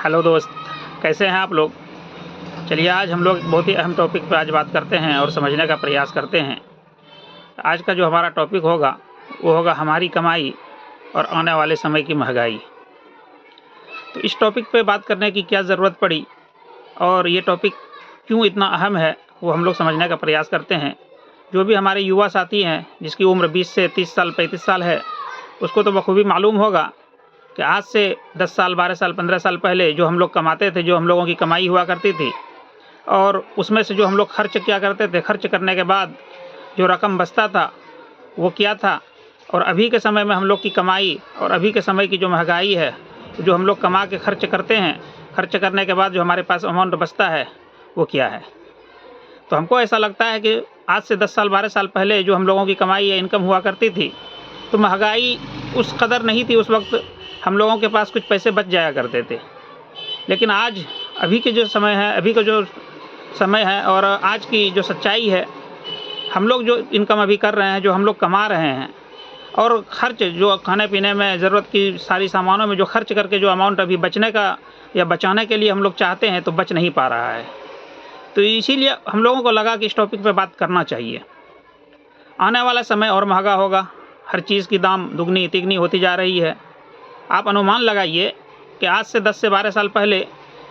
Hello दोस्त, कैसे हैं आप लोग। चलिए आज हम लोग एक बहुत ही अहम टॉपिक पर आज बात करते हैं और समझने का प्रयास करते हैं। आज का जो हमारा टॉपिक होगा वो होगा हमारी कमाई और आने वाले समय की महंगाई। तो इस टॉपिक पे बात करने की क्या ज़रूरत पड़ी और ये टॉपिक क्यों इतना अहम है वो हम लोग समझने का प्रयास करते हैं। जो भी हमारे युवा साथी हैं जिसकी उम्र 20 से 30 साल 35 साल है, उसको तो बखूबी मालूम होगा कि आज से 10 साल 12 साल 15 साल पहले जो हम लोग कमाते थे, जो हम लोगों की कमाई हुआ करती थी, और उसमें से जो हम लोग खर्च किया करते थे, खर्च करने के बाद जो रकम बचता था वो क्या था, और अभी के समय में हम लोग की कमाई और अभी के समय की जो महंगाई है, जो हम लोग कमा के खर्च करते हैं, खर्च करने के बाद जो हमारे पास अमाउंट बचता है वो क्या है। तो हमको ऐसा लगता है कि आज से 10 साल 12 साल पहले जो हम लोगों की कमाई या इनकम हुआ करती थी, तो महंगाई उस कदर नहीं थी। उस वक्त हम लोगों के पास कुछ पैसे बच जाया करते थे। लेकिन आज अभी के जो समय है, अभी का जो समय है और आज की जो सच्चाई है, हम लोग जो इनकम अभी कर रहे हैं, जो हम लोग कमा रहे हैं, और खर्च जो खाने पीने में ज़रूरत की सारी सामानों में जो खर्च करके जो अमाउंट अभी बचने का या बचाने के लिए हम लोग चाहते हैं, तो बच नहीं पा रहा है। तो इसीलिए हम लोगों को लगा कि इस टॉपिक पे बात करना चाहिए। आने वाला समय और महंगा होगा, हर चीज़ की दाम दुगनी तिगनी होती जा रही है। आप अनुमान लगाइए कि आज से 10 से 12 साल पहले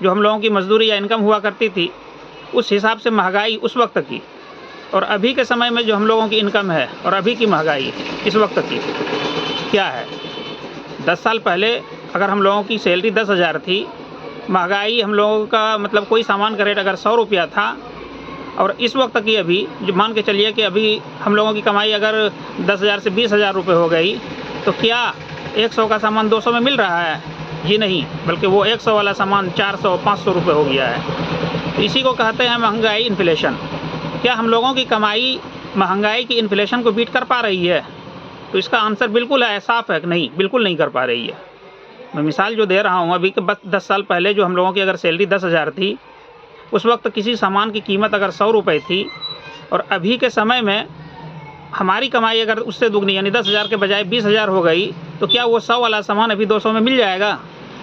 जो हम लोगों की मजदूरी या इनकम हुआ करती थी, उस हिसाब से महंगाई उस वक्त की, और अभी के समय में जो हम लोगों की इनकम है और अभी की महंगाई इस वक्त की क्या है। 10 साल पहले अगर हम लोगों की सैलरी 10,000 थी, महंगाई हम लोगों का मतलब कोई सामान का रेट अगर 100 रुपया था, और इस वक्त की अभी जो मान के चलिए कि अभी हम लोगों की कमाई अगर 10,000 से 20,000 रुपये हो गई, तो क्या 100 का सामान 200 में मिल रहा है? जी नहीं, बल्कि वो 100 वाला सामान 400-500 रुपये हो गया है। तो इसी को कहते हैं महंगाई, इन्फ्लेशन। क्या हम लोगों की कमाई महंगाई की इन्फ्लेशन को बीट कर पा रही है? तो इसका आंसर बिल्कुल है, साफ है कि नहीं, बिल्कुल नहीं कर पा रही है। मैं मिसाल जो दे रहा हूँ, अभी के बस 10 साल पहले जो हम लोगों की अगर सैलरी 10,000 थी, उस वक्त किसी सामान की कीमत अगर 100 रुपये थी, और अभी के समय में हमारी कमाई अगर उससे दुगनी यानी 10,000 के बजाय 20,000 हो गई, तो क्या वो 100 वाला सामान अभी 200 में मिल जाएगा?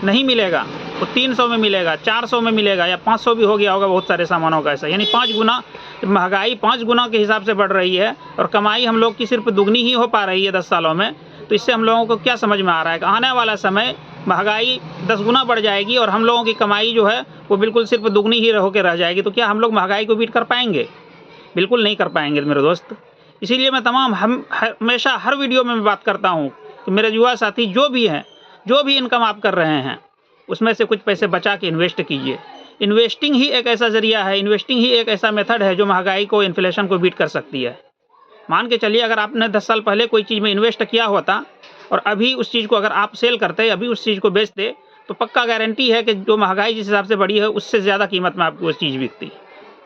नहीं मिलेगा। वो 300 में मिलेगा, 400 में मिलेगा, या 500 भी हो गया होगा बहुत सारे सामानों का ऐसा। यानी 5 गुना महंगाई 5 गुना के हिसाब से बढ़ रही है, और कमाई हम लोग की सिर्फ दुगनी ही हो पा रही है 10 सालों में। तो इससे हम लोगों को क्या समझ में आ रहा है कि आने वाला समय महंगाई 10 गुना बढ़ जाएगी और हम लोगों की कमाई जो है वो बिल्कुल सिर्फ दुगनी ही होकर रह जाएगी। तो क्या हम लोग महंगाई को बीट कर पाएंगे? बिल्कुल नहीं कर पाएंगे मेरे दोस्त। इसीलिए मैं हमेशा हर वीडियो में मैं बात करता हूँ कि मेरे युवा साथी जो भी हैं, जो भी इनकम आप कर रहे हैं, उसमें से कुछ पैसे बचा के इन्वेस्ट कीजिए। इन्वेस्टिंग ही एक ऐसा ज़रिया है, इन्वेस्टिंग ही एक ऐसा मेथड है जो महंगाई को, इन्फ्लेशन को बीट कर सकती है। मान के चलिए अगर आपने 10 साल पहले कोई चीज़ में इन्वेस्ट किया होता और अभी उस चीज़ को अगर आप सेल करते, अभी उस चीज़ को बेचते, तो पक्का गारंटी है कि जो महंगाई जिस हिसाब से बढ़ी है उससे ज़्यादा कीमत में आपको वो चीज़ बिकती।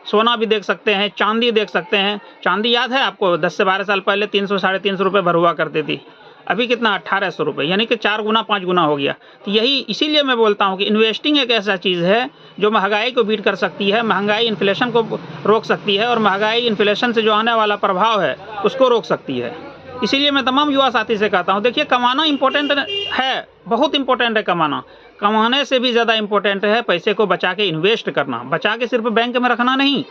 सोना भी देख सकते हैं, चांदी देख सकते हैं। चांदी याद है आपको 10 से 12 साल पहले 300 साढ़े 300 रुपये भर हुआ करती थी, अभी कितना 1800 रुपये, यानी कि 4 गुना 5 गुना हो गया। तो यही इसीलिए मैं बोलता हूँ कि इन्वेस्टिंग एक ऐसा चीज़ है जो महंगाई को बीट कर सकती है, महंगाई इन्फ्लेशन को रोक सकती है, और महंगाई इन्फ्लेशन से जो आने वाला प्रभाव है उसको रोक सकती है। इसीलिए मैं तमाम युवा साथी से कहता हूँ, देखिए कमाना इम्पोर्टेंट है, बहुत इम्पोर्टेंट है कमाना। कमाने से भी ज़्यादा इम्पोर्टेंट है पैसे को बचा के इन्वेस्ट करना। बचा के सिर्फ बैंक में रखना नहीं,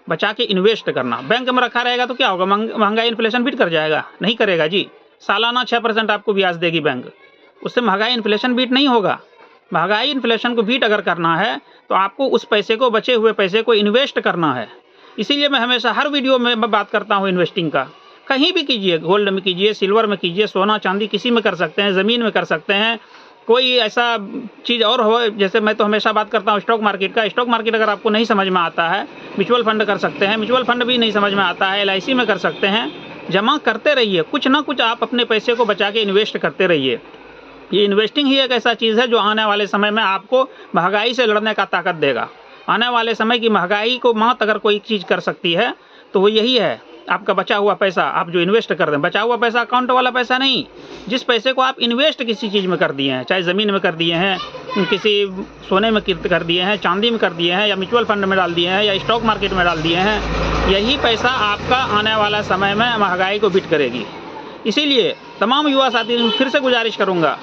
बचा के इन्वेस्ट करना। बैंक में रखा रहेगा तो क्या होगा? महंगाई इन्फ्लेशन बीट कर जाएगा? नहीं करेगा जी। सालाना 6% आपको ब्याज देगी बैंक, उससे महंगाई इन्फ्लेशन बीट नहीं होगा। महंगाई इन्फ्लेशन को बीट अगर करना है तो आपको उस पैसे को, बचे हुए पैसे को इन्वेस्ट करना है। इसीलिए मैं हमेशा हर वीडियो में बात करता हूँ इन्वेस्टिंग का। कहीं भी कीजिए, गोल्ड में कीजिए, सिल्वर में कीजिए, सोना चांदी किसी में कर सकते हैं, ज़मीन में कर सकते हैं, कोई ऐसा चीज़ और हो। जैसे मैं तो हमेशा बात करता हूँ स्टॉक मार्केट का। स्टॉक मार्केट अगर आपको नहीं समझ में आता है, म्यूचुअल फंड कर सकते हैं। म्यूचुअल फंड भी नहीं समझ में आता है, LIC में कर सकते हैं। जमा करते रहिए, कुछ ना कुछ आप अपने पैसे को बचा के इन्वेस्ट करते रहिए। ये इन्वेस्टिंग ही एक ऐसा चीज़ है जो आने वाले समय में आपको महंगाई से लड़ने का ताकत देगा। आने वाले समय की महंगाई को मात अगर कोई चीज़ कर सकती है तो वो यही है, आपका बचा हुआ पैसा आप जो इन्वेस्ट कर रहे हैं। बचा हुआ पैसा अकाउंट वाला पैसा नहीं, जिस पैसे को आप इन्वेस्ट किसी चीज़ में कर दिए हैं, चाहे ज़मीन में कर दिए हैं, किसी सोने में कर दिए हैं, चांदी में कर दिए हैं, या म्यूचुअल फंड में डाल दिए हैं, या स्टॉक मार्केट में डाल दिए हैं, यही पैसा आपका आने वाला समय में महंगाई को बीट करेगी। इसीलिए तमाम युवा साथी फिर से गुजारिश करूँगा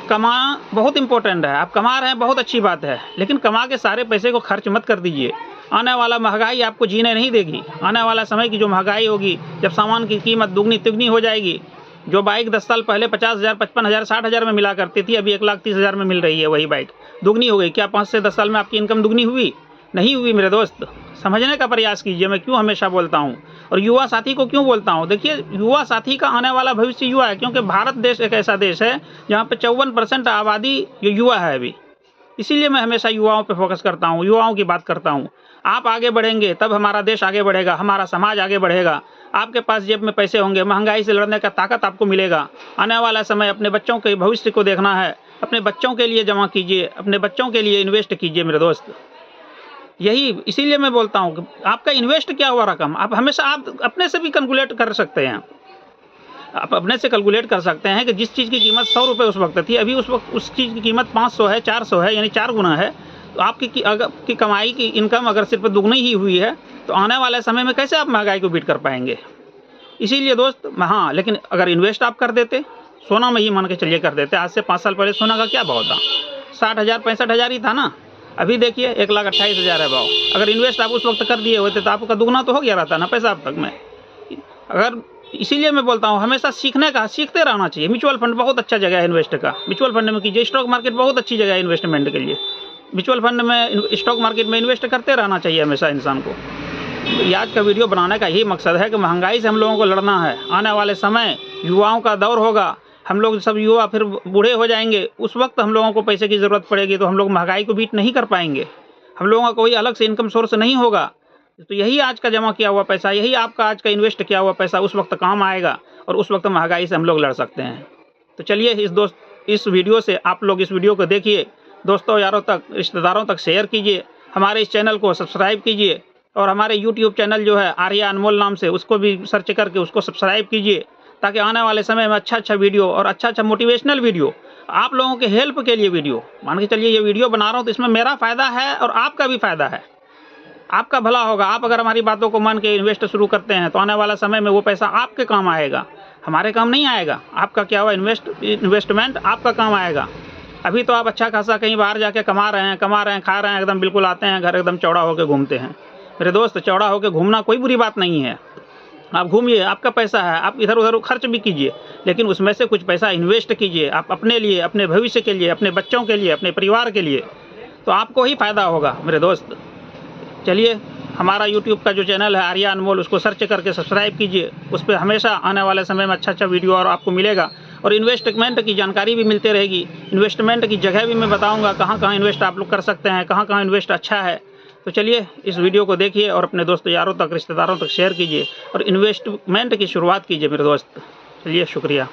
कमा बहुत इम्पोर्टेंट है। आप कमा रहे हैं, बहुत अच्छी बात है, लेकिन कमा के सारे पैसे को खर्च मत कर दीजिए। आने वाला महंगाई आपको जीने नहीं देगी। आने वाला समय की जो महंगाई होगी, जब सामान की कीमत दुगनी तिगनी हो जाएगी, जो बाइक 10 साल पहले 50,000, 55,000, 60,000 में मिला करती थी, अभी 1,30,000 में मिल रही है वही बाइक, दुगनी हो गई। क्या 5 से 10 साल में आपकी इनकम दुगनी हुई? नहीं हुई मेरे दोस्त। समझने का प्रयास कीजिए, मैं क्यों हमेशा बोलता हूँ। और युवा साथी को क्यों बोलता हूँ? देखिए, युवा साथी का आने वाला भविष्य युवा है, क्योंकि भारत देश एक ऐसा देश है जहाँ पे 54% आबादी युवा है अभी। इसीलिए मैं हमेशा युवाओं पे फोकस करता हूँ, युवाओं की बात करता हूँ। आप आगे बढ़ेंगे तब हमारा देश आगे बढ़ेगा, हमारा समाज आगे बढ़ेगा। आपके पास जेब में पैसे होंगे, महंगाई से लड़ने का ताकत आपको मिलेगा। आने वाला समय अपने बच्चों के भविष्य को देखना है, अपने बच्चों के लिए जमा कीजिए, अपने बच्चों के लिए इन्वेस्ट कीजिए मेरे दोस्त। यही इसीलिए मैं बोलता हूँ कि आपका इन्वेस्ट क्या हुआ रकम, आप हमेशा आप अपने से भी कैलकुलेट कर सकते हैं। आप अपने से कैलकुलेट कर सकते हैं कि जिस चीज़ की कीमत 100 रुपये उस वक्त थी, अभी उस वक्त उस चीज़ की कीमत 500 है, 400 है, यानी 4 गुना है। तो आपकी अगर की कमाई की इनकम अगर सिर्फ दुगनी ही हुई है, तो आने वाले समय में कैसे आप महंगाई को बीट कर पाएंगे? इसीलिए दोस्त, हाँ, लेकिन अगर इन्वेस्ट आप कर देते, सोना में ही मान के चलिए कर देते। आज से 5 साल पहले सोना का क्या भाव था? 60,000, 65,000 ही था ना। अभी देखिए 1,28,000 है भाव। अगर इन्वेस्ट आप उस वक्त कर दिए होते तो आपका दुगना तो हो गया रहता ना पैसा अब तक में। अगर इसीलिए मैं बोलता हूँ हमेशा सीखते रहना चाहिए। म्यूचुअल फंड बहुत अच्छा जगह है इन्वेस्ट का, म्यूचुअल फंड में कीजिए। स्टॉक मार्केट बहुत अच्छी जगह है इन्वेस्टमेंट के लिए। म्यूचुअल फंड में, स्टॉक मार्केट में इन्वेस्ट करते रहना चाहिए हमेशा इंसान को। आज का वीडियो बनाने का यही मकसद है कि महंगाई से हम लोगों को लड़ना है। आने वाले समय युवाओं का दौर होगा, हम लोग सब युवा फिर बूढ़े हो जाएंगे, उस वक्त हम लोगों को पैसे की ज़रूरत पड़ेगी, तो हम लोग महंगाई को बीट नहीं कर पाएंगे। हम लोगों का कोई अलग से इनकम सोर्स नहीं होगा। तो यही आज का जमा किया हुआ पैसा, यही आपका आज का इन्वेस्ट किया हुआ पैसा उस वक्त काम आएगा, और उस वक्त महंगाई से हम लोग लड़ सकते हैं। तो चलिए इस वीडियो से आप लोग इस वीडियो को देखिए, दोस्तों यारों तक, रिश्तेदारों तक शेयर कीजिए, हमारे इस चैनल को सब्सक्राइब कीजिए, और हमारे यूट्यूब चैनल जो है आर्या अनमोल नाम से, उसको भी सर्च करके उसको सब्सक्राइब कीजिए, ताकि आने वाले समय में अच्छा वीडियो और अच्छा मोटिवेशनल वीडियो, आप लोगों के हेल्प के लिए वीडियो, मान के चलिए ये वीडियो बना रहा हूँ तो इसमें मेरा फ़ायदा है और आपका भी फ़ायदा है, आपका भला होगा। आप अगर हमारी बातों को मान के इन्वेस्ट शुरू करते हैं तो आने वाला समय में वो पैसा आपके काम आएगा, हमारे काम नहीं आएगा। आपका क्या हुआ, इन्वेस्टमेंट आपका काम आएगा। अभी तो आप अच्छा खासा कहीं बाहर जाके कमा रहे हैं, खा रहे हैं, एकदम बिल्कुल आते हैं घर एकदम चौड़ा होकर घूमते हैं। मेरे दोस्त, चौड़ा होकर घूमना कोई बुरी बात नहीं है। आप घूमिए, आपका पैसा है, आप इधर उधर खर्च भी कीजिए, लेकिन उसमें से कुछ पैसा इन्वेस्ट कीजिए आप अपने लिए, अपने भविष्य के लिए, अपने बच्चों के लिए, अपने परिवार के लिए, तो आपको ही फ़ायदा होगा मेरे दोस्त। चलिए, हमारा यूट्यूब का जो चैनल है आर्या अनमोल, उसको सर्च करके सब्सक्राइब कीजिए। उस पर हमेशा आने वाले समय में अच्छा वीडियो और आपको मिलेगा, और इन्वेस्टमेंट की जानकारी भी मिलती रहेगी। इन्वेस्टमेंट की जगह भी मैं बताऊँगा, कहाँ इन्वेस्ट आप लोग कर सकते हैं, कहाँ इन्वेस्ट अच्छा है। तो चलिए, इस वीडियो को देखिए और अपने दोस्तों यारों तक, रिश्तेदारों तक शेयर कीजिए, और इन्वेस्टमेंट की शुरुआत कीजिए मेरे दोस्त। चलिए, शुक्रिया।